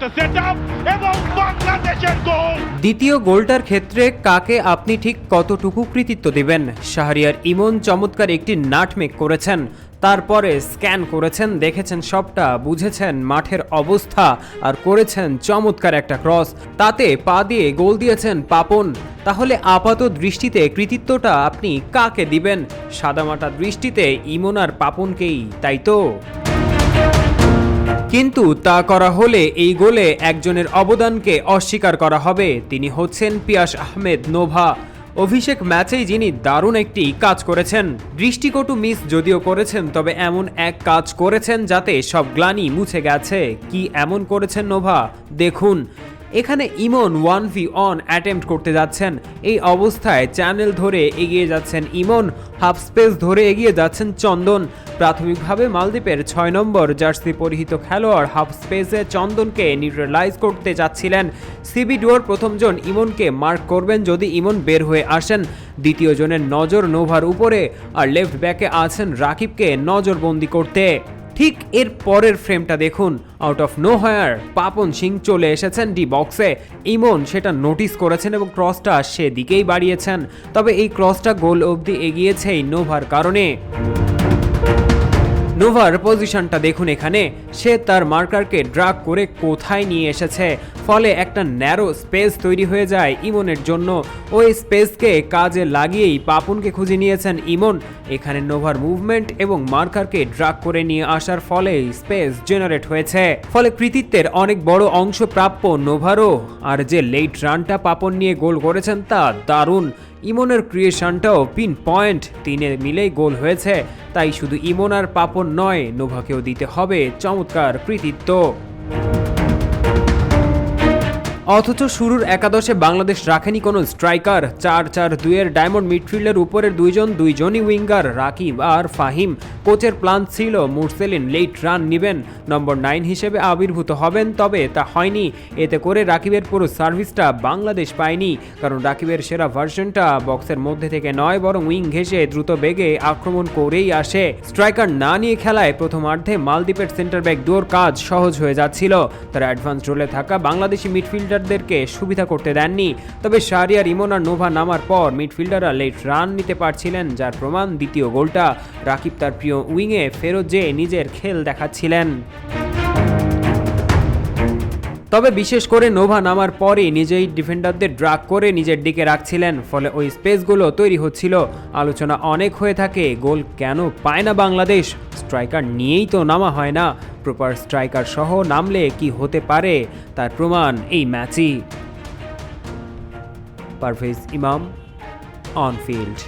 একটা সেটআপ এবং বাংলাদেশের গোল। দ্বিতীয় গোলটার ক্ষেত্রে কাকে আপনি ঠিক কতটুকু কৃতিত্ব দিবেন? শাহরিয়ার ইমন চমৎকার একটি নাটমেক করেছেন, তারপরে স্ক্যান করেছেন, দেখেছেন সবটা, বুঝেছেন মাঠের অবস্থা আর করেছেন চমৎকার একটা ক্রস, তাতে পা দিয়ে গোল দিয়েছেন পাপন। তাহলে আপাত দৃষ্টিতে কৃতিত্বটা আপনি কাকে দিবেন? সাদামাটা দৃষ্টিতে ইমন আর পাপনকেই, তাই তো? কিন্তু তা করা হলে এই গোলে একজনের অবদানকে অস্বীকার করা হবে। তিনি হচ্ছেন পিয়াস আহমেদ নোভা। অভিষেক ম্যাচেই যিনি দারুণ একটি কাজ করেছেন। দৃষ্টিকটু মিস যদিও করেছেন, তবে এমন এক কাজ করেছেন যাতে সব গ্লানি মুছে গেছে। কি এমন করেছেন নোভা? দেখুন, এখানে ইমন 1v1 অ্যাটেম্প্ট করতে যাচ্ছেন। এই অবস্থায় চ্যানেল ধরে এগিয়ে যাচ্ছেন ইমন, হাফ স্পেস ধরে এগিয়ে যাচ্ছেন চন্দন। প্রাথমিকভাবে মালদ্বীপের 6 নম্বর জার্সি পরিহিত খেলোয়াড় হাফ স্পেসে চন্দনকে নিউট্রালাইজ করতে যাচ্ছিলেন। সিবি ডুয়োর প্রথমজন ইমনকে মার্ক করবেন যদি ইমন বের হয়ে আসেন। দ্বিতীয় জনের নজর নোভার উপরে, আর লেফট ব্যাকে আছেন রাকিবকে নজরবন্দি করতে। ঠিক এর পরের ফ্রেমটা দেখুন, out of know where Papon Singh চলে এসেছেন ডি বক্সে। ইমন সেটা নোটিস করেছেন এবং ক্রসটা সেদিকেই বাড়িয়েছেন, তবে এই ক্রসটা গোল অবধি এগিয়েছেই নোভার কারণে। নোভার পজিশনটা দেখুন, এখানে সে তার মার্কারকে ড্রাগ করে কোথায় নিয়ে এসেছে, ফলে একটা ন্যারো স্পেস তৈরি হয়ে যায় ইমনের জন্য। ওই স্পেসকে কাজে লাগিয়েই পাপনকে খুঁজে নিয়েছেন ইমন। এখানে নোভার মুভমেন্ট এবং মার্কারকে ড্রাগ করে নিয়ে আসার ফলে স্পেস জেনারেট হয়েছে, ফলে কৃতিত্বের অনেক বড় অংশ প্রাপ্য নোভারও। আর যে লেট রানটা পাপন নিয়ে গোল করেছেন তা দারুণ। ইমনের ক্রিয়েশনটাও পিন পয়েন্ট, তিনে মিলেই গোল হয়েছে। তাই শুধু ইমন আর পাপন নয়, নোভাকেও দিতে হবে চমৎকার কৃতিত্ব। অথচ শুরুর একাদশে বাংলাদেশ রাখেনি কোনো স্ট্রাইকার। 4-4-2-এর ডায়মন্ড মিডফিল্ডের উপরের দুইজনই উইঙ্গার, রাকিব আর ফাহিম। কোচের প্ল্যান ছিল মুরসেলিন লেট রান নেবেন, নম্বর 9 হিসেবে আবির্ভূত হবেন, তবে তা হয়নি। এতে করে রাকিবের পুরো সার্ভিসটা বাংলাদেশ পায়নি, কারণ রাকিবের সেরা ভার্সনটা বক্সের মধ্যে থেকে নয়, বরং উইং ঘেঁষে দ্রুত বেগে আক্রমণ করেই আসে। স্ট্রাইকার না নিয়ে খেলায় প্রথমার্ধে মালদ্বীপের সেন্টার ব্যাক ডুয়োর কাজ সহজ হয়ে যাচ্ছিল। তারা অ্যাডভান্স রোলে থাকা বাংলাদেশি মিডফিল্ডারদেরকে সুবিধা করতে দেননি। তবে শাহরিয়ার ইমন আর নোভা নামার পর মিডফিল্ডাররা লেট রান নিতে পারছিলেন, যার প্রমাণ দ্বিতীয় গোলটা। রাকিব তার প্রিয় উইংয়ে ফেরত যেয়ে নিজের খেল দেখাচ্ছিলেন। তবে বিশেষ করে নোভা নামার পরে নিজেই ডিফেন্ডারদের ড্রাগ করে নিজের দিকে রাখছিলেন, ফলে ওই স্পেসগুলো তৈরি হচ্ছিল। আলোচনা অনেক হয়ে থাকে, গোল কেন পায় না বাংলাদেশ? স্ট্রাইকার নিয়েই তো নামা হয় না। প্রপার স্ট্রাইকার সহ নামলে কি হতে পারে, তার প্রমাণ এই ম্যাচই। পারভেজ ইমাম, অন ফিল্ড।